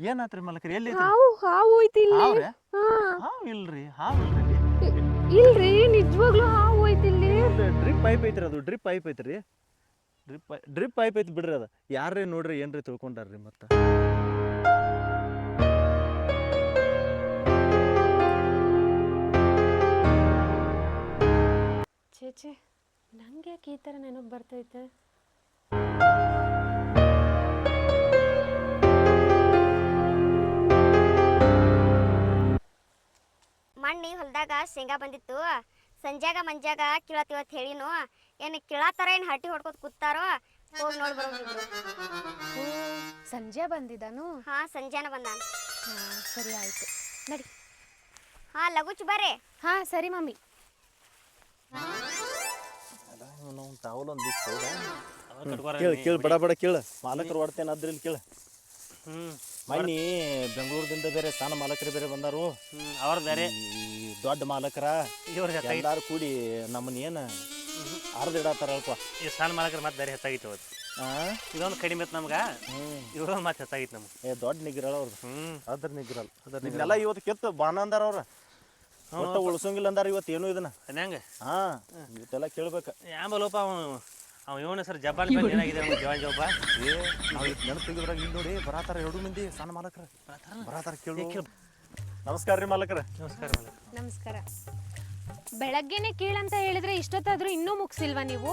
ಏನಾತ್ರಿ ಮಲಕ್ರಿ ಎಲ್ಲಿ ಹಾವು ಐತಿ ಇಲ್ಲಿ. ಹಾವ್ ಇಲ್ರಿ ಹಾವ್ ಇಲ್ರಿ ನಿಜವಾಗ್ಲೂ ಹಾವು ಐತಿ ಇಲ್ಲಿ. ಡ್ರಿಪ್ ಪೈಪ್ ಐತ್ರಿ ಅದು ಡ್ರಿಪ್ ಪೈಪ್ ಐತ್ರಿ ಡ್ರಿಪ್ ಪೈಪ್ ಐತಿ ಬಿಡ್ರಿ ಅದು ಯಾರೇ ನೋಡ್ರಿ ಏನ್ರಿ ತಿಳ್ಕೊಂಡಾರ್ರಿ ಮತ್ತೆ ಛೇ ನಂಗೆ ಯಾಕೆ ಈ ಥರ ನೆನಪು ಬರ್ತೈತೆ? ಮಣ್ಣಿ ಹೊಲದಾಗ ಶೇಂಗಾ ಬಂದಿತ್ತು. ಸಂಜಾಗ ಮಂಜಾಗ ಕೀಳತ್ತಿವತ್ತು ಹೇಳಿನು. ಏನು ಕೀಳತ್ತಾರ ಏನು ಹಟ್ಟಿ ಹೊಡ್ಕೊತ ಕೂತಾರೋ ಹೋಗಿ ನೋಡಿ ಬರೋದಿದ್ರು. ಸಂಜೆ ಬಂದಿದ್ದಾನು? ಹಾಂ ಸಂಜೆನ ಬಂದಾನ. ಹಾಂ ಸರಿ ಆಯಿತು ನಡಿ. ಹಾಂ ಲಗುಚ್ ಬರ್ರಿ. ಹಾಂ ಸರಿ ಮಮ್ಮಿ. ಕೇಳ ಬಡ ಬಡ ಕೇಳ ಮಾಲಕರು ಹೊಡ್ತೇನೆ ಅದ್ರಲ್ಲಿ ಕೇಳ. ಮಣ್ಣಿ ಬೆಂಗಳೂರದಿಂದ ಬೇರೆ ಸಣ್ಣ ಮಾಲಕರು ಬೇರೆ ಬಂದಾರು. ಅವ್ರ ಬೇರೆ ದೊಡ್ಡ ಮಾಲಕರ ಎಲ್ಲಾರು ಕೂಡಿ ನಮ್ಮನ್ನ ಏನು ಅರ್ದಿಡತ್ತಾರ ಅಲ್ಪ. ಈ ಸಣ್ಣ ಮಾಲಕರು ಮತ್ತೆ ಬೇರೆ ಹೆಚ್ಚಾಗಿತ್ತು ಅವತ್ತು. ಇದೊಂದು ಕಡಿಮೆ ಇತ್ತು ನಮ್ಗೆ, ಇವ್ರೊಂದು ಮತ್ತೆ ಹೆಚ್ಚಾಗಿತ್ತು ನಮ್ಗೆ. ದೊಡ್ಡ ನಿಗ್ರಲ್ಲ ಅವ್ರದ್ದು. ಅದ್ರ ನಿಗ್ರಲ್ಲ ಇದನ್ನೆಲ್ಲ ಇವತ್ತು ಕೆತ್ತ ಬಾನ ಅಂದಾರ ಅವ್ರ ಒಟ್ಟ ಉಳ್ಸಂಗಿಲ್ಲ ಅಂದಾರ ಇವತ್ತು ಏನು ಇದನ್ನ ಹೆಂಗೆ. ಹಾಂ ಇವತ್ತೆಲ್ಲ ಕೇಳ್ಬೇಕು. ಆಮೇಲಪ್ಪ ಅವ ಇವನ ಸರ್ ಜಬ್ಬಾನ್ ಏನಾಗಿದೆ ಜವಾನ್ ಜಬ್ಬ ನೆನಪಿದ್ರಾಗ ಇಲ್ಲಿ ನೋಡಿ ಬರಾತಾರ 2 ಮಂದಿ ಸಣ್ಣ ಮಾಲಕರ ಬರಾತಾರ ಕೇಳು. ನಮಸ್ಕಾರ ರೀ ಮಾಲಕರ. ನಮಸ್ಕಾರ ನಮಸ್ಕಾರ. ಬೆಳಗ್ಗೆನೆ ಕೀಳಂತ ಹೇಳಿದ್ರೆ ಇಷ್ಟೊತ್ತಾದ್ರೂ ಇನ್ನೂ ಮುಗಿಸಿಲ್ವಾ ನೀವು?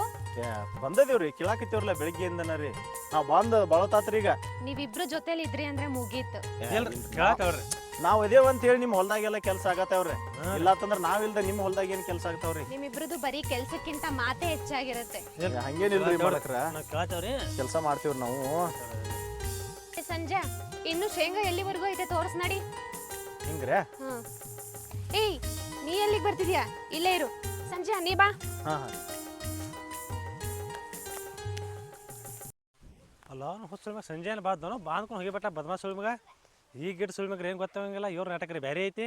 ಬಂದದೇವ್ರಿ ಕೇಳಾಕತ್ತೇವ್ರಲ್ಲ ಬೆಳಿಗ್ಗೆಯಿಂದನ ರೀ. ನಾವು ಬಂದ ಬಳತಾತ್ರಿ. ಈಗ ನೀವಿಬ್ರು ಜೊತೆಲಿ ಇದ್ರಿ ಅಂದ್ರೆ ಮುಗೀತು. ಕೇಳತ್ತವ್ರಿ ನಾವ್ ಅದೇವ್ ಅಂತ ಹೇಳಿ ನಿಮ್ ಹೊಲ್ದಾಗೆಲ್ಲ ಕೆಲಸ ಆಗತ್ತವ್ರಿ. ಇಲ್ಲ ಅಂತಂದ್ರ ನಾವಿಲ್ದ ನಿಮ್ ಹೊಲ್ದಾಗ ಏನ್ ಕೆಲಸ ಆಗತ್ತವ್ರಿ? ನಿಮ್ಮಿಬ್ರದ್ದು ಬರೀ ಕೆಲ್ಸಕ್ಕಿಂತ ಮಾತೇ ಹೆಚ್ಚಾಗಿರುತ್ತೆ. ಹಂಗೇನಿಲ್ರಿ ಮಾಲಕರ, ಕೇಳತ್ತವ್ರಿ ಕೆಲಸ ಮಾಡ್ತೀವ್ರಿ ನಾವು. ಸಂಜೆ ಇನ್ನು ಶೇಂಗಾ ಎಲ್ಲಿವರೆಗೂ ಐತೆ ತೋರ್ಸ್ ನಡಿ. ಹಿಂಗ್ರೆ ಏಯ್ ನೀ ಎಲ್ಲಿಗೆ ಬರ್ತಿದ್ಯಾ? ಇಲ್ಲೇ ಇರು. ಸಂಜೆ ನೀ ಬಾ. ಅಲ್ಲ ಹುಚ್ಚ ಸಂಜೆ ಬಾದ್ನೋ ಬಾಂದ್ಕೊಂಡು ಹೋಗಿಬಿಟ್ಟ ಬದ್ಮಾಸ್ ಸುಳಿ ಮಗ. ಈ ಗಿಡ ಸುಳಿ ಮಗ ಏನ್ ಗೊತ್ತಾಗಂಗಿಲ್ಲ. ಇವ್ರ ನಾಟಕ ರೀ ಬೇರೆ ಐತಿ.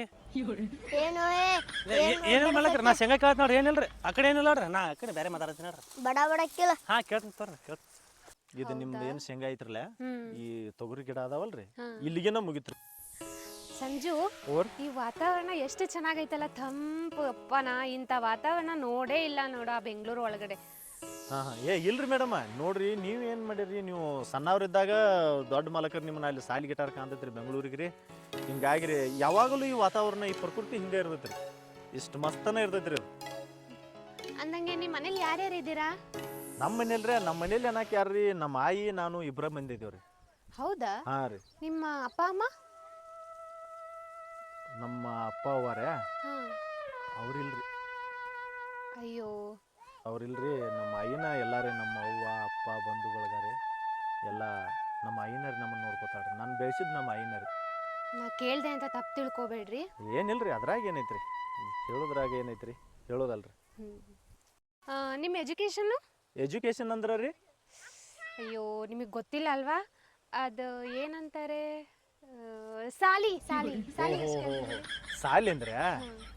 ಏನಿಲ್ಲ ಮಲಕ್ರಿ ನಾ ಶೇಂಗಾ ಕೇಳತ್ ನೋಡ್ರಿ. ಏನಿಲ್ರಿ ಆ ಕಡೆ ಏನಿಲ್ಲ ನೋಡ್ರಿ. ನಾ ಆ ಕಡೆ ಬೇರೆ ಮಾತಾಡ್ತೀನಿ ನೋಡ್ರಿ. ಬಡ ಬಡ ಕೇಳ. ಹಾ ಕೇಳ್ತೀನಿ ತೋರಿ ಕೇಳ್ತೀನಿ. ಇದು ನಿಮ್ದು ಏನ್ ಶೇಂಗಾ ಐತ್ರಲ್ಲ, ಈ ತೊಗರಿ ಗಿಡ ಅದಾವಲ್ರಿ ಇಲ್ಲಿಗೆನ ಮುಗಿತ್ರಿ. ಸಂಜು ಈ ವಾತಾವರಣ ಎಷ್ಟು ಚೆನ್ನಾಗೈತಲ್ಲ, ತಂಪು. ಅಪ್ಪ ನಾ ಇಂಥ ವಾತಾವರಣ ನೋಡೇ ಇಲ್ಲ ನೋಡ ಬೆಂಗಳೂರು ಒಳಗಡೆ. ಇಲ್ರಿ ಮೇಡಮ್ ನೋಡ್ರಿ, ನೀವ್ ಏನ್ ಮಾಡಿರಿ, ನೀವು ಸಣ್ಣವ್ರಿದ್ದಾಗ ದೊಡ್ಡ ಮಾಲಕರು ನಿಮ್ಮನ್ನ ಅಲ್ಲಿ ಸಾಲಿ ಗಿಟಾರ್ ಕಾಣ್ತೈತ್ರಿ ಬೆಂಗಳೂರಿಗೆ ರೀ. ಹಿಂಗಾಗಿರಿ ಯಾವಾಗಲೂ ಈ ವಾತಾವರಣ ಈ ಪ್ರಕೃತಿ ಹಿಂಗೆ ಇರ್ತೈತ್ರಿ. ಇಷ್ಟು ಮಸ್ತನ ಇರ್ತೈತ್ರಿ ಅದು. ಅಂದಂಗೆ ನಿಮ್ಮ ಮನೇಲಿ ಯಾರ್ಯಾರು ಇದ್ದೀರಾ? ನಮ್ಮ ಮನೇಲಿ ಅನ್ನಕ್ಕೆ ಯಾರ್ರಿ, ನಮ್ಮ ಆಯಿ ನಾನು ಇಬ್ಬರ ಮಂದಿ ಇದೇವ್ರಿ. ಹೌದಾ? ಹಾ ರೀ. ನಿಮ್ಮ ಅಪ್ಪ ಅಮ್ಮ? ನಮ್ಮ ಅಪ್ಪ ಅವರೇ ಅವ್ರಿಲ್ರಿ. ಅಯ್ಯೋ ಅವ್ರಿಲ್ರಿ. ನಮ್ಮ ಆಯಿನ ಎಲ್ಲಾರೇ ನಮ್ಮ ಅವ್ವ ಅಪ್ಪ ಬಂಧುಗಳಿಗಾರಿ ಎಲ್ಲ ನಮ್ಮ ಆಯಿನರಿ ನಮ್ಮನ್ನ ನೋಡ್ಕೊತಾಳ್ರಿ. ನಾನು ಬೆಳೆಸಿದ್ ನಮ್ಮ ಆಯಿನರಿ. ನಾ ಕೇಳ್ದೆ ಅಂತ ತಪ್ಪು ತಿಳ್ಕೊಬೇಡ್ರಿ. ಏನಿಲ್ರಿ, ಅದ್ರಾಗ ಏನೈತ್ರಿ, ಹೇಳೋದ್ರಾಗ ಏನೈತ್ರಿ, ಹೇಳೋದಲ್ರಿ. ನಿಮ್ಮ ಎಜುಕೇಶನ್ ಅಂದ್ರ ರೀ, ಅಯ್ಯೋ ನಿಮಗೆ ಗೊತ್ತಿಲ್ಲ ಅಲ್ವಾ? ಅದು ಏನಂತಾರೆ, ಸಾಲಿ ಸಾಲಿ ಸಾಲಿ ಸಾಲಿ ಅಂದ್ರೆ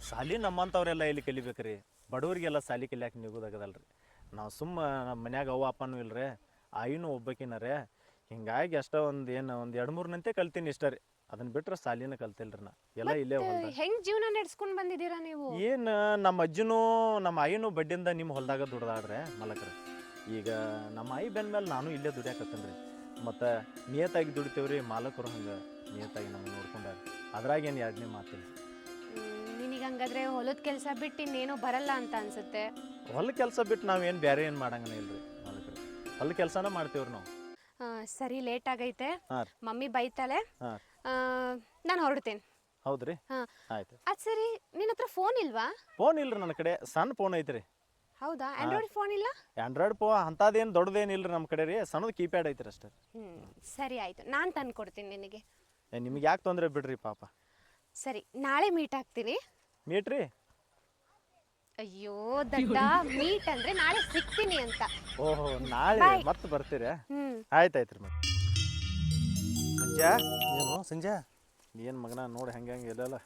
ಸಾಲಿ ನಮ್ಮಂಥವ್ರೆಲ್ಲ ಎಲ್ಲಿ ಕಲಿಬೇಕ್ರಿ? ಬಡವರಿಗೆಲ್ಲ ಸಾಲಿ ಕಲಿಯಾಕೆ ನಿಗೋದಾಗದಲ್ರಿ. ನಾವು ಸುಮ್ಮ ನಮ್ಮ ಮನ್ಯಾಗ ಅವ್ವ ಅಪ್ಪನೂ ಇಲ್ರಿ, ಆಯಿನೂ ಒಬ್ಬಕಿನರೇ. ಹಿಂಗಾಗಿ ಅಷ್ಟ ಒಂದು 2-3 ನಂತೆ ಕಲ್ತೀನಿ ಇಷ್ಟ ರೀ. ಅದನ್ನ ಬಿಟ್ರೆ ಸಾಲಿನ ಕಲ್ತಿಲ್ರಿ. ನಾ ಎಲ್ಲ ಇಲ್ಲೇ ಹೆಂಗ್ ಜೀವನ ನಡೆಸ್ಕೊಂಡು ಬಂದಿದ್ದೀರಾ ನೀವು? ಏನು ನಮ್ಮ ಅಜ್ಜಿನೂ ನಮ್ಮ ಆಯಿನೂ ಬಡ್ಡಿಯಿಂದ ನಿಮ್ಮ ಹೊಲದಾಗ ದುಡ್ದಾಡ್ರೆ ಮಲಕ್ರ. ಈಗ ನಮ್ಮ ಆಯಿ ಬೆನ್ನ ಮೇಲೆ ನಾನು ಇಲ್ಲೇ ದುಡಿಯಾಕತ್ತೇನ್ರಿ. ಮತ್ತು ನಿಯತ್ತಾಗಿ ದುಡಿತೇವ್ರಿ. ಮಾಲಕರು ಹಂಗೆ ನಿಯತ್ತಾಗಿ ನಮ್ಗೆ ನೋಡ್ಕೊಂಡಾರ. ಅದ್ರಾಗೇನು ಎರಡನೇ ಮಾತಿಲ್ಲ. ನಿನಗೆ ಹಂಗಾದ್ರೆ ಹೊಲದ ಕೆಲಸ ಬಿಟ್ಟು ಇನ್ನೇನೋ ಬರಲ್ಲ ಅಂತ ಅನ್ಸುತ್ತೆ. ಹೊಲ ಕೆಲಸ ಬಿಟ್ಟು ನಾವೇನು ಬೇರೆ ಏನು ಮಾಡಂಗನ ಇಲ್ರಿ ಮಾಲಕರು. ಹೊಲ ಕೆಲಸನ ಮಾಡ್ತೇವ್ರಿ ನಾವು. ಸರಿ ಲೇಟ್ ಆಗೈತೆ, ಮಮ್ಮಿ ಬೈತಾಳೆ. ನಾನು ಹೊರಡ್ತೇನೆ. ಹೌದ್ರಿ, ಆಯ್ತು. ಅದು ಸರಿ, ನಿನ್ನ ಹತ್ರ ಫೋನ್ ಇಲ್ವಾ? ಫೋನ್ ಇಲ್ರಿ ನನ್ನ ಕಡೆ. ಸಣ್ಣ ಫೋನ್ ಐತ್ರಿ. ಹೌದಾ? ಆಂಡ್ರಾಯ್ಡ್ ಫೋನ್ ಇಲ್ಲ? ಆಂಡ್ರಾಯ್ಡ್ ಫೋನ್ ಅಂಥದ್ದೇನು ದೊಡ್ಡದೇನಿಲ್ರಿ ನಮ್ಮ ಕಡೆ ರೀ. ಸಣ್ಣದು ಕೀಪ್ಯಾಡ್ ಐತ್ರಿ ಅಷ್ಟೇ. ಸರಿ ಆಯ್ತು, ನಾನು ತಂದು ಕೊಡ್ತೀನಿ ನಿನಗೆ. ನಿಮ್ಗೆ ಯಾಕೆ ತೊಂದರೆ ಬಿಡ್ರಿ ಪಾಪ. ಸರಿ, ನಾಳೆ ಮೀಟ್ ಆಗ್ತೀನಿ. ಮೀಟ್ ರೀ? ಅಯ್ಯೋ ದಡ್ಡ, ಮೀಟ್ ಅಂದ್ರೆ ನಾಳೆ ಸಿಗ್ತೀನಿ ಅಂತ. ಓಹೋ, ನಾಳೆ ಮತ್ತೆ ಬರ್ತೀರಾ? ಆಯ್ತಾಯ್ತ್ರಿ. ಮತ್ತೆ ಸಂಜೆ ಏನು ಸಂಜೆ ಏನು ಮಗನ ನೋಡಿ ಹೆಂಗೆ ಎಲ್ಲೆಲ್ಲ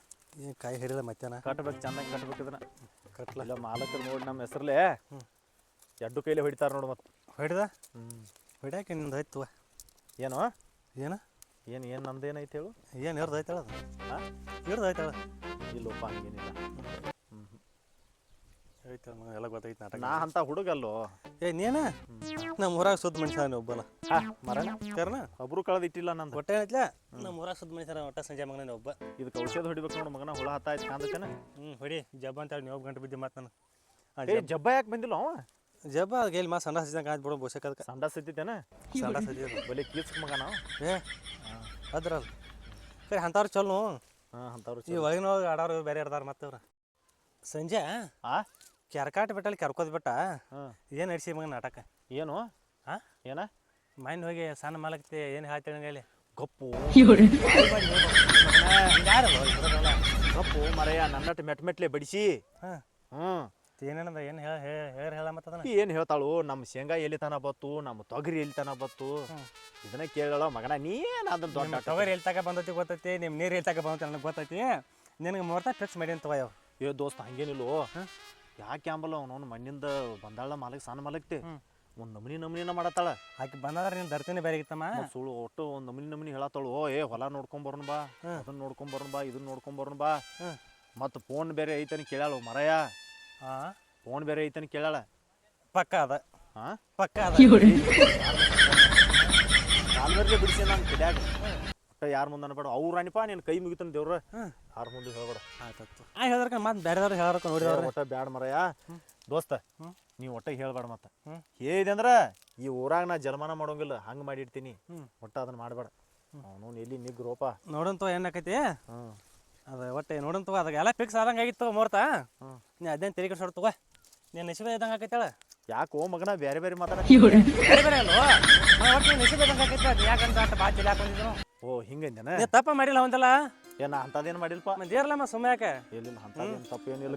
ಏನು ಕಾಯಿ ಹಿಡಿದ ಮಧ್ಯಾಹ್ನ ಕಟ್ಬೇಕು, ಚೆನ್ನಾಗಿ ಕಟ್ಬೇಕು. ಇದನ್ನ ಕಟ್ಲಿಲ್ಲ ಮಾಲಕರು ನೋಡಿ ನಮ್ಮ ಹೆಸರಲ್ಲೇ ಎಡ್ಡು ಕೈಲಿ ಹೊಡಿತಾರೆ ನೋಡು. ಮತ್ತೆ ಹೊಡಿದ ಹೊಡ್ಯಾಕೆ ನಿಮ್ದು ಆಯ್ತು. ಏನೋ ಏನು ನಂದೇನೈತೆ ಹೇಳು? ಏನು ಇರ್ದೈತಳ ಅದು ಹಾಂ ಇರ್ದೈತಳ ಇಲ್ಲಪ್ಪ ಹಂಗೇನಿಲ್ಲ. ಐತಳ ಎಲ್ಲ ಗೊತ್ತೈತೆ ನಾಟಕ. ನಾ ಅಂತ ಹುಡುಗಲ್ಲೋ. ಏ ನೀನ ನಮ್ಮ ಊರಾಗ ಸುದ್ದ ಮನುಷ್ಯ ನೀ ಒಬ್ಬನ ಮರಣ ಕರ್ನ ಒಬ್ರು ಕಳೆದಿಟ್ಟಿಲ್ಲ ನಂದು. ಹೊಟ್ಟೆ ಏನೈತ್ಲ ನಮ್ಮ ಊರಾಗ ಸುದ್ದ ಮನುಷ್ಯನ ಒಟ್ಟ ಸಂಜೆ ಮಗನ ಒಬ್ಬ. ಇದಕ್ಕೆ ಔಷಧ ಹೊಡಿಬೇಕು ನೋಡು ಮಗನ, ಹುಳ ಹತ್ತಾಯ್ತು ಕಾಂದತೇನ. ಹೊಡಿ ಜಬ್ಬ ಅಂತ ನೀವು ಗಂಟೆ ಬಿದ್ದು ಮತ್ತೆ ನಾನು ಏ ಜಬ್ಬ ಯಾಕೆ ಬಂದಿಲ್ಲ ಅವ? ಜಬ್ಬ ಅದಕ್ಕೆ ಇಲ್ಲಿ ಮಾ ಸಂಡ ಹಚ್ಚಿದಂಗೆ ಆಯ್ತು ಬಿಡು ಬೋಸಕ್ಕೆ ಅದಕ್ಕೆ ಸಂಡ ಸತ್ತಿದ್ದೇನ ಸಂಡ ಸದ್ಯದ ಬಲೆ ಕೀಚ್ ಮಗನ ಅವ. ಏ ಅದ್ರಲ್ಲ ಕರೆ ಅಂಥವ್ರು ಚಲೋ. ಹಾಂ ಅಂಥವ್ರು ಈ ಒಳಗಿನೊಳಗೆ ಆಡೋರು ಬೇರೆ ಇರ್ದಾರ ಮತ್ತೆ ಅವ್ರು. ಸಂಜೆ ಆ ಕೆರ್ಕಾಟ ಬಿಟ್ಟಲ್ಲಿ ಕೆರ್ಕೋದ್ ಬಿಟ್ಟ ಹಾಂ ಏನು ನಡ್ಸಿ ಮಗ ನಾಟಕ ಏನು ಹಾಂ ಏನ ಮೈನ್ ಹೋಗಿ ಸಣ್ಣ ಮಾಲಕ್ತಿ ಏನು ಹೇಳ್ತೇಳಿ ಗಪ್ಪು ಯಾರು ಗಪ್ಪು ಮರೆಯ ನನ್ನಟ್ಟು ಮೆಟ್ಲೆ ಬಡಿಸಿ. ಹಾಂ ಹ್ಞೂ ಏನೇನದ ಏನು ಹೇಳ ಮತ್ತದನ ಏನು ಹೇಳ್ತಾಳು? ನಮ್ಮ ಶೇಂಗಾ ಎಲ್ಲಿ ತನ ಬತ್ತು, ನಮ್ಮ ತೊಗರಿ ಎಲ್ಲಿ ತನ ಬತ್ತು, ಇದನ್ನ ಕೇಳಲ್ಲ ಮಗನ. ನೀ ಏನು ಅದನ್ನ ದೊಡ್ಡ ತೊಗರಿ ಎಲ್ಲಿ ತಗ ಬಂದೈತಿ ಗೊತ್ತೈತಿ, ನಿಮ್ಮ ನೀರು ಎಲ್ಲಿ ತಗ ಬಂದೈತಿ ನನಗೆ ಗೊತ್ತೈತಿ. ನಿನಗೆ ಮೂರ್ತ ಫಿಕ್ಸ್ ಮಾಡಿ ಅಂತ ಯಾವ ಏ ದೋಸ್ತ ಹಂಗೇನಿಲ್ಲೋ. ಯಾಕೆ ಅಂಬಲ್ಲ ಅವನವ್ನು ಮಣ್ಣಿಂದ ಬಂದಾಳ ಮಾಲಕ್ ಸಣ್ಣ ಮಾಲಕ್ತಿ ಒಂದು ನಮೂನಿನ ಮಾಡತ್ತಾಳ. ಆಕೆ ಬಂದಾದ್ರೆ ನೀನು ದರ್ತಿನೇ ಬೇರೆ ಇತ್ತಮ್ಮ. ಸುಳ್ಳು ಒಟ್ಟು ಒಂದು ನಮೂನಿ ಹೇಳತ್ತಾಳು. ಏ ಹೊಲ ನೋಡ್ಕೊಂಬರೋಣ ಬಾ, ಅದನ್ನ ನೋಡ್ಕೊಂಬರೋಣ ಬಾ, ಇದನ್ನ ನೋಡ್ಕೊಂಬರೋಣ ಬಾ. ಮತ್ತು ಫೋನ್ ಬೇರೆ ಐತನ ಕೇಳಾಳು ಮರಯ. ಹಾಂ ಫೋನ್ ಬೇರೆ ಐತನ ಕೇಳಾಳ. ಪಕ್ಕ ಅದ ಹಾಂ ಪಕ್ಕ ಅದ ಕಾಲ್ವರ್ಗೆ ಬಿಡಿಸಿ ನಾನು ಕಿಡ್ಯಾಗ ಒಟ್ಟು ಯಾರ ಮುಂದೆ ಅನ್ಬೇಡ. ಅವ್ರು ಅನಿಪ ನೀನು ಕೈ ಮುಗಿತಾನ ದೇವ್ರ, ಯಾರ ಮುಂದೆ ಹೇಳ್ಬೇಡ. ಆಯ್ತು ಹೇಳ್ದಾರ ಮತ್ತೆ ಬೇರೆದವ್ರು ಹೇಳೋಕೆ ನೋಡಿದವ್ರು ಒಟ್ಟ ಬ್ಯಾಡ ಮರಯ ದೋಸ್ತ. ನೀವು ಒಟ್ಟಿಗೆ ಹೇಳ್ಬೇಡ ಮತ್ತೆ. ಹೇಳಿದೆ ಅಂದ್ರೆ ಈ ಊರಾಗ ನಾ ಜರ್ಮಾನ ಮಾಡೋಂಗಿಲ್ಲ, ಹಂಗೆ ಮಾಡಿರ್ತೀನಿ. ಒಟ್ಟ ಅದನ್ನ ಮಾಡಬೇಡ. ಅವನು ಎಲ್ಲಿ ನಿಗ್ರೋಪ ನೋಡಂತ ಏನಾಕೈತಿ. ಹ್ಞೂ ಅದು ಒಟ್ಟೆ ನೋಡಂತ ಅದಾಗ ಎಲ್ಲ ಫಿಕ್ಸ್ ಆದಂಗೆ ಆಗಿತ್ತು ಮುಹೂರ್ತ. ನೀ ಅದೇನು ತೆರಿಗೆ ಕಟ್ಸೋಡ್ ತಗೋ, ನೀನು ನಸಿಬೆ ಇದ್ದಂಗೆ ಆಕೈತಾಳ. ಯಾಕೋ ಮಗನ ಬೇರೆ ಬೇರೆ ಮಾತಾಡ ಬೇರೆ ಬೇರೆ ಅಲ್ವೋ ಒಟ್ಟು ನಸಿಬೆ ಇದ್ದಂಗೆ ಆಕೈತ. ಯಾಕಂತ ಅಷ್ಟು ಬಾಚಿ ಹಾಕೊಂಡಿದ್ರು. ಓ ಹಿಂಗಂದೇನ? ನೀ ತಪ್ಪ ಮಾಡಿಲ್ಲ ಒಂದಲ್ಲ ಏನ ಅಂತದೇನು ಮಾಡಿಲ್ಪ. ಮತ್ತೆ ಇರಲಮ್ಮ ಸುಮ್ಮನೆ ಯಾಕೆ ಎಲ್ಲಿಲ್ಲ ಅಂತದೇನು ತಪ್ಪು ಏನಿಲ್ಲ.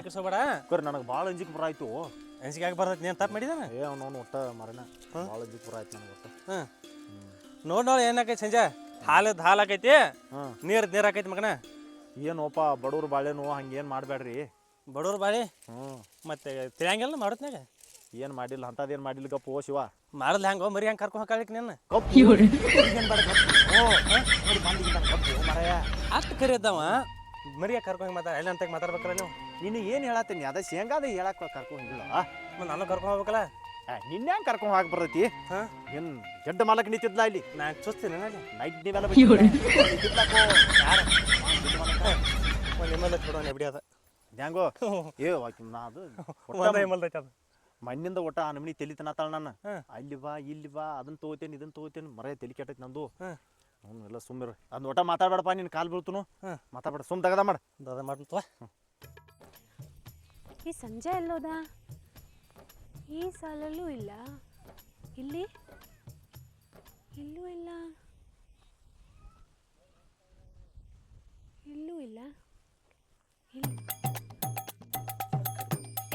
ಕಟ್ಸೋಬೇಡ. ನನಗೆ ಭಾಳ ಅಂಜಿಕೆ ಬರ ಆಯ್ತು. ಅನ್ಸಿಕೆ ಬರ್ತೈತಿ ನೀನು ತಪ್ಪು ಮಾಡಿದಾನ. ಏ ಅವನವನು ಒಟ್ಟ ಮರನ ಭಾಳ ಅಂಜಿಕೆ ಬರ ಆಯ್ತು ನನಗೆ ಒಟ್ಟು. ನೋಡಿ ಏನಾಕೈತಿ ಸಂಜೆ ಹಾಲು ಹಾಕೈತಿ, ಹಾಂ ನೀರು ಹಾಕೈತಿ ಮಗನ. ಏನೋಪ ಬಡವ್ರು ಬಾಳೆನು ಹಂಗೇನು ಮಾಡಬೇಡ್ರಿ. ಬಡವ್ರು ಬಾಳಿ ಹ್ಞೂ ಮತ್ತೆ ತಿಳಿಯಂಗಿಲ್ಲ ಮಾಡೋತ್ನಾಗ. ಏನು ಮಾಡಿಲ್ಲ ಅಂತದೇನು ಮಾಡಿಲ್ಲ ಗಪ್ಪು. ಓ ಶಿವ ಮಾಡಿದ್ಲ ಹೆಂಗೋ ಮರಿ ಹೆಂಗೆ ಕರ್ಕೊಂಡು ಹೋಗ್ಲಿಕ್ಕೆ ನಿನ್ನ ಮರಯ ಅಷ್ಟು ಕರಿಯದ್ದವ ಮರಿಯ ಕರ್ಕೊಂಡು ಮಾತಾಡ ಎಲ್ಲ ಅಂತ ಮಾತಾಡ್ಬೇಕಲ್ಲ ನೀವು. ನೀನು ಏನು ಹೇಳತ್ತೀನಿ ಅದ ಶೇಂಗಾದ ಹೇಳಕ್ ಕರ್ಕೊಂಡಿಲ್ಲ. ಮತ್ತೆ ನಾನು ಕರ್ಕೊಂಡು ಹೋಗ್ಬೇಕಲ್ಲ. ನಿನ್ನೆ ಹೆಂಗೆ ಕರ್ಕೊಂಡು ಹೋಗಿ ಬರ್ತೈತಿ? ಹಾಂ ಏನು ಜಡ್ಡ ಮಾಲಕ್ ನಿಂತಿದ್ಲ ಇಲ್ಲಿ. ನಾನು ಚುಸ್ತೀನಿ ಅಲ್ಲಿ ನೈಟ್ ನೀವೆಲ್ಲ ಒಂದು ನಿಮ್ಮಲ್ಲಿ ಬಿಡೋ ಬಿಡಿ ಅದ ಹೆಂಗೋ ಏ ನಾ ಅದು ನಿಮ್ಮಲ್ದೈತೆ ಅದು ಮಣ್ಣಿಂದ ಒಟ್ಟ ಆ ನಮನಿ ತಲಿ ತನತಾಳ ನಾನು. ಅಲ್ಲಿ ಬಾ ಇಲ್ಲಿ ಬಾ ಅದನ್ನ ತಗೋತೇನೆ ಇದನ್ನ ತಗೋತೇನೆ ಮರ ತಲಿ ಕೆಟ್ಟೈತಿ ನಂದು. ಹ್ಞೂ ಎಲ್ಲ ಸುಮ್ಮಿರ ಅದನ್ನ ಒಟ್ಟ ಮಾತಾಡ್ಬೇಡಪ್ಪ. ನೀನು ಕಾಲು ಬೀಳ್ತನು ಮಾತಾಡ್ಬೇಡ, ಸುಮ್ ತಗದ ಮಾಡ ಅದ ಮಾಡ್ತವ. ಈ ಸಂಜೆ ಎಲ್ಲೋದ? ಈ ಸಾಲಲ್ಲೂ ಇಲ್ಲ, ಇಲ್ಲಿ ಇಲ್ಲೂ ಇಲ್ಲ, ಇಲ್ಲೂ ಇಲ್ಲ, ಇಲ್ಲಿ.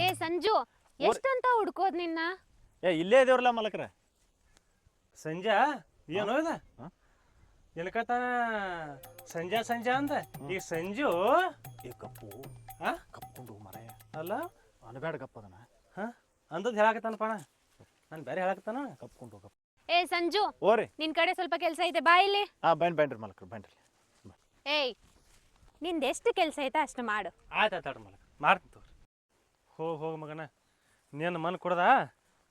ಏ ಸಂಜು, ಎಷ್ಟಂತ ಹುಡ್ಕೋದ್ ನಿನ್ನ? ಏ ಇಲ್ಲೇ ಇದೇವ್ರಲ್ಲ ಮಲಕ್ರ. ಸಂಜೆ ಏನೋ ಇದೆ ಎಲ್ಕತಾನ ಸಂಜೆ ಸಂಜೆ ಅಂತ. ಈ ಸಂಜು ಏ ಕಪ್ಪು ಕಪ್ಕೊಂಡು ಮರ ಅಲ್ಲ ಅನ್ಬೇಡ ಗಪ್ಪ ಅದನ್ನ. ಹಾಂ ಅಂದದ್ದು ಹೇಳಕತ್ತಾನಪ್ಪ ನಾನು ಬೇರೆ ಹೇಳಕತ್ತಾನ. ಕಪ್ಕೊಂಡು ಹೋಗಪ್ಪ. ಏ ಸಂಜು, ಓರಿ ನಿನ್ ಕಡೆ ಸ್ವಲ್ಪ ಕೆಲಸ ಐತೆ, ಬಾ ಇಲ್ಲಿ. ಹಾಂ ಬನ್ರಿ ಮಲಕ್ರ ಬನ್ರಿ. ಏಯ್ ನಿಂದ ಎಷ್ಟು ಕೆಲಸ ಐತೆ ಅಷ್ಟು ಮಾಡು. ಆಯ್ತು ಆಯ್ತು ಮಲಕ ಮಾಡ್ತೀನಿ ತೋರಿ. ಹೋಗಿ ಮಗನ ನೀನು ಮನ್ ಕೊಡ್ದ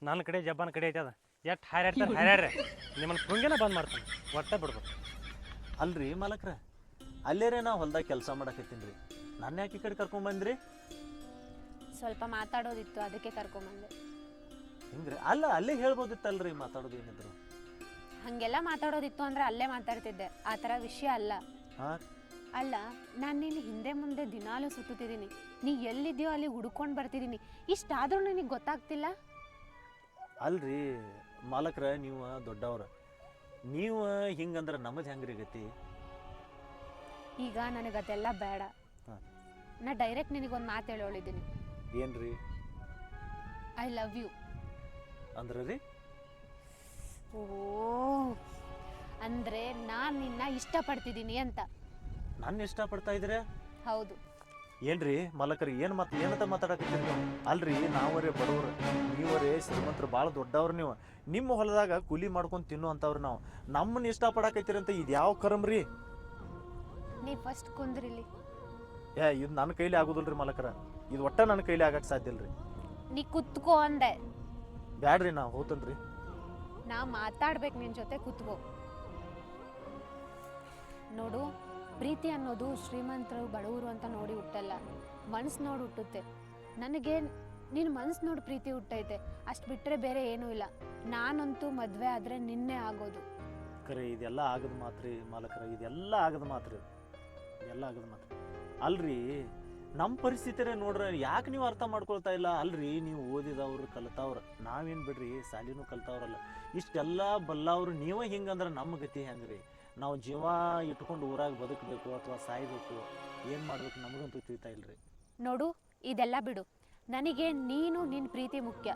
ನನ್ನ ಕಡೆ ಜಬ್ಬನ ಕಡೆ ಐತೆ ಅದ. ಎಷ್ಟು ಹಾರಾಡ್ತಾರೆ ಹಾರಾಡ್ರೆ ನಿಮ್ಮನ್ನು ತುಂಗೇನ ಬಂದ್ ಮಾಡ್ತಾನೆ, ಒಟ್ಟ ಬಿಡ್ಬೇಕು. ಅಲ್ರಿ ಮಲಕ್ರ ಅಲ್ಲೇರೇ ನಾವು ಹೊಲ್ದಾಗ ಕೆಲಸ ಮಾಡಕತ್ತೀನಿ ರೀ. ನನ್ನ ಯಾಕೆ ಈ ಕಡೆ ಕರ್ಕೊಂಬಂದ್ರಿ? ಸ್ವಲ್ಪ ಮಾತಾಡೋದಿತ್ತು ಅದಕ್ಕೆ ಕರ್ಕೊಂಬಂದೆ. ಹಿಂಗ್ರಿ ಅಲ್ಲ ಅಲ್ಲೇ ಹೇಳ್ಬೋದಿತ್ತಲ್ರಿ ಮಾತಾಡೋದು ಏನಿದ್ರು. ಹಂಗೆಲ್ಲ ಮಾತಾಡೋದಿತ್ತು ಅಂದ್ರೆ ಅಲ್ಲೇ ಮಾತಾಡ್ತಿದ್ದೆ, ಆ ಥರ ವಿಷಯ ಅಲ್ಲ. ಹಾಂ ಅಲ್ಲ, ನಾನು ನಿನ್ನ ಹಿಂದೆ ಮುಂದೆ ದಿನಾಲೂ ಸುತ್ತಿದ್ದೀನಿ, ನೀ ಎಲ್ಲಿದ್ಯೋ ಅಲ್ಲಿ ಹುಡ್ಕೊಂಡು ಬರ್ತಿದ್ದೀನಿ, ಇಷ್ಟಾದ್ರೂ ನಿನಗೆ ಗೊತ್ತಾಗ್ತಿಲ್ಲ? ಅಲ್ರಿ ಮಾಲಕ್ರ ನೀವು ದೊಡ್ಡವ್ರ, ನೀವು ಹಿಂಗಂದ್ರೆ ನಮ್ಮದು ಹೆಂಗ್ರಿ ಗತಿ? ಈಗ ನನಗದೆಲ್ಲ ಬೇಡ. ನಾ ಡೈರೆಕ್ಟ್ ನಿನಗೊಂದು ಮಾತು ಹೇಳೋಳಿದ್ದೀನಿ. ಏನ್ರಿ? I love you. ಅಂದ್ರೆ ರೀ? ಓ ಅಂದರೆ ನಾನು ನಿನ್ನ ಇಷ್ಟಪಡ್ತಿದ್ದೀನಿ ಅಂತ. ನನ್ನ ಇಷ್ಟಪಡ್ತಾ ಇದ್ರೆ? ಹೌದು. ಏನ್ರಿ ಮಲಕರಿ ಏನಂತ ಮಾತಾಡಕತ್ತೀರಿ ನೀವು? ಅಲ್ರಿ ನಾವರೇ ಬಡವರು, ನೀವರೇ ಶ್ರೀಮಂತರು, ಭಾಳ ದೊಡ್ಡವ್ರು ನೀವು. ನಿಮ್ಮ ಹೊಲದಾಗ ಕೂಲಿ ಮಾಡ್ಕೊಂಡು ತಿನ್ನು ಅಂತವ್ರು ನಾವು. ನಮ್ಮನ್ನ ಇಷ್ಟಪಡಕತ್ತೀರಂತ ಇದು ಯಾವ ಕರಮ್ರಿ? ನೀ ಫಸ್ಟ್ ಕುಂದ್ರಿಲಿ. ಇದು ನನ್ನ ಕೈಲಿ ಆಗೋದಿಲ್ರಿ ಮಲಕರ, ಇದು ಒಟ್ಟ ನನ್ನ ಕೈಲಿ ಆಗಕ್ಕೆ ಸಾಧ್ಯ ಇಲ್ರಿ. ನೀ ಕುತ್ಕೋ ಅಂದೆ. ಬ್ಯಾಡ್ರಿ ನಾ ಹೋತನ್ರಿ. ನಾ ಮಾತಾಡ್ಬೇಕು ನಿನ್ ಜೊತೆ, ಕುತ್ಕೋ. ನೋಡು, ಪ್ರೀತಿ ಅನ್ನೋದು ಶ್ರೀಮಂತರು ಬಡವರು ಅಂತ ನೋಡಿ ಹುಟ್ಟಲ್ಲ, ಮನ್ಸು ನೋಡಿ ಹುಟ್ಟುತ್ತೆ. ನನಗೆ ನಿನ್ನ ಮನ್ಸು ನೋಡಿ ಪ್ರೀತಿ ಹುಟ್ಟೈತೆ, ಅಷ್ಟು ಬಿಟ್ಟರೆ ಬೇರೆ ಏನೂ ಇಲ್ಲ. ನಾನಂತೂ ಮದುವೆ ಆದರೆ ನಿನ್ನೆ ಆಗೋದು. ಖರೆ ಇದೆಲ್ಲ ಆಗದ ಮಾತ್ರಿ ಮಾಲಕರ, ಇದೆಲ್ಲ ಆಗದ ಮಾತ್ರಿ, ಇದೆಲ್ಲ ಆಗದ ಮಾತ್ರ. ಅಲ್ರಿ ನಮ್ಮ ಪರಿಸ್ಥಿತಿರೇ ನೋಡ್ರಿ, ಯಾಕೆ ನೀವು ಅರ್ಥ ಮಾಡ್ಕೊಳ್ತಾ ಇಲ್ಲ? ಅಲ್ರಿ ನೀವು ಓದಿದವ್ರು ಕಲಿತವ್ರು, ನಾವೇನು ಬಿಡ್ರಿ ಸಾಲಿನೂ ಕಲಿತವ್ರಲ್ಲ. ಇಷ್ಟೆಲ್ಲ ಬಲ್ಲವ್ರು ನೀವೇ ಹಿಂಗಂದ್ರೆ ನಮ್ಮ ಗತಿ ಹೆಂಗ್ರಿ? ನಾವು ಜೀವ ಇಟ್ಕೊಂಡು ಊರಾಗ ಬದುಕಬೇಕು ಅಥವಾ ಸಾಯ್ಬೇಕು, ಏನು ಮಾಡ್ಬೇಕು ನಮಗಂತೂ ತಿಳಿತಾ ಇಲ್ರಿ. ನೋಡು, ಇದೆಲ್ಲ ಬಿಡು. ನನಗೆ ನೀನು ನಿನ್ನ ಪ್ರೀತಿ ಮುಖ್ಯ.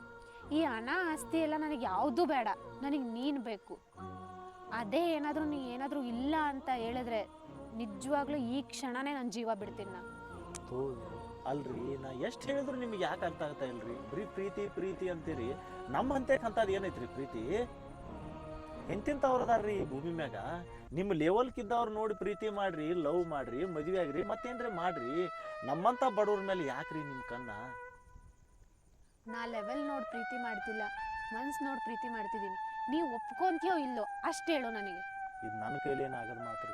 ಈ ಹಣ ಆಸ್ತಿ ಎಲ್ಲ ನನಗೆ ಯಾವುದೂ ಬೇಡ, ನನಗೆ ನೀನು ಬೇಕು. ಅದೇ ನೀ ಏನಾದರೂ ಇಲ್ಲ ಅಂತ ಹೇಳಿದ್ರೆ ನಿಜವಾಗ್ಲೂ ಈ ಕ್ಷಣನೇ ನನ್ನ ಜೀವ ಬಿಡ್ತೀನಿ ನಾನು. ಅಲ್ರಿ ನಾ ಎಷ್ಟು ಹೇಳಿದ್ರು ನಿಮಗೆ ಯಾಕೆ ಅರ್ಥ ಆಗ್ತಾ ಇಲ್ರಿ? ಬರೀ ಪ್ರೀತಿ ಪ್ರೀತಿ ಅಂತೀರಿ, ನಮ್ಮ ಹಂತಕ್ಕೆ ಅಂತದ್ ಏನೈತ್ರಿ ಪ್ರೀತಿ? ಎಂತಿಂತವ್ರದಾರ್ರಿ ಈ ಭೂಮಿ ಮ್ಯಾಗ. ನಿಮ್ಮ ಲೆವೆಲ್ಕಿದ್ದವ್ರು ನೋಡಿ ಪ್ರೀತಿ ಮಾಡ್ರಿ, ಲವ್ ಮಾಡ್ರಿ, ಮದುವೆ ಆಗ್ರಿ, ಮತ್ತೇನ್ರಿ ಮಾಡ್ರಿ. ನಮ್ಮಂತ ಬಡವ್ರ ಮೇಲೆ ಯಾಕ್ರಿ ನಿಮ್ಮ ಕಣ್ಣ? ನಾ ಲೆವೆಲ್ ನೋಡಿ ಪ್ರೀತಿ ಮಾಡ್ತಿಲ್ಲ, ಮನ್ಸು ನೋಡಿ ಪ್ರೀತಿ ಮಾಡ್ತಿದ್ದೀನಿ. ನೀವು ಒಪ್ಕೊಂತೀಯೋ ಇಲ್ಲೋ ಅಷ್ಟು ಹೇಳು ನನಗೆ. ಇದು ನನ್ನ ಕೈಲಿ ಏನಾಗದ ಮಾತ್ರ.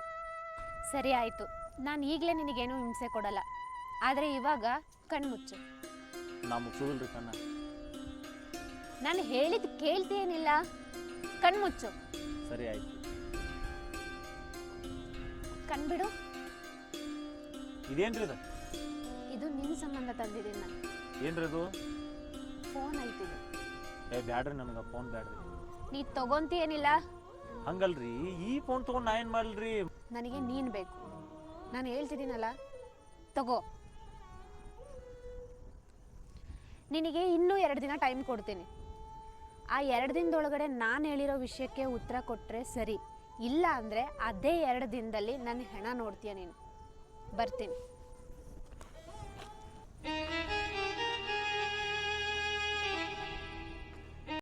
ಸರಿ ಆಯಿತು, ನಾನು ಈಗಲೇ ನಿನಗೇನು ಹಿಂಸೆ ಕೊಡಲ್ಲ. ಆದರೆ ಇವಾಗ ಕಣ್ಮುಚ್ಚು. ನಾ ಮುಚ್ಚೋದಿಲ್ರಿ ಕಣ್ಣ. ನಾನು ಹೇಳಿದ್ದು ಕೇಳ್ತೀಯೇನಿಲ್ಲ, ಕಣ್ಮುಚ್ಚು. ಸರಿ ಆಯ್ತು. ಕಣ್ಬಿಡು. ಇದೇನ್ರಿ ಇದು? ಇದು ನಿನ್ನ ಸಂಬಂಧ ತಂದಿದ್ದೀನಿ ನಾನು. ಏನ್ರಿ ಇದು? ಫೋನ್ ಐತಿದೆ. ಬ್ಯಾಡ್ರಿ, ನನಗೆ ಫೋನ್ ಬ್ಯಾಡ್ರಿ. ನೀ ತಗೊಂತೀಯೇನಿಲ್ಲ? ಹಂಗಲ್ರಿ, ಈ ಫೋನ್ ತಗೊಂಡು ನಾ ಏನು ಮಾಡಲ್ರಿ? ನನಗೆ ನೀನು ಬೇಕು, ನಾನು ಹೇಳ್ತಿದ್ದೀನಲ್ಲ, ತಗೋ. ನಿನಗೆ ಇನ್ನೂ 2 ದಿನ ಟೈಮ್ ಕೊಡ್ತೀನಿ. ಆ 2 ದಿನದೊಳಗಡೆ ನಾನು ಹೇಳಿರೋ ವಿಷಯಕ್ಕೆ ಉತ್ತರ ಕೊಟ್ಟರೆ ಸರಿ, ಇಲ್ಲ ಅಂದರೆ ಅದೇ 2 ದಿನದಲ್ಲಿ ನನ್ನ ಹೆಣ ನೋಡ್ತೀಯ ನೀನು. ಬರ್ತೀನಿ.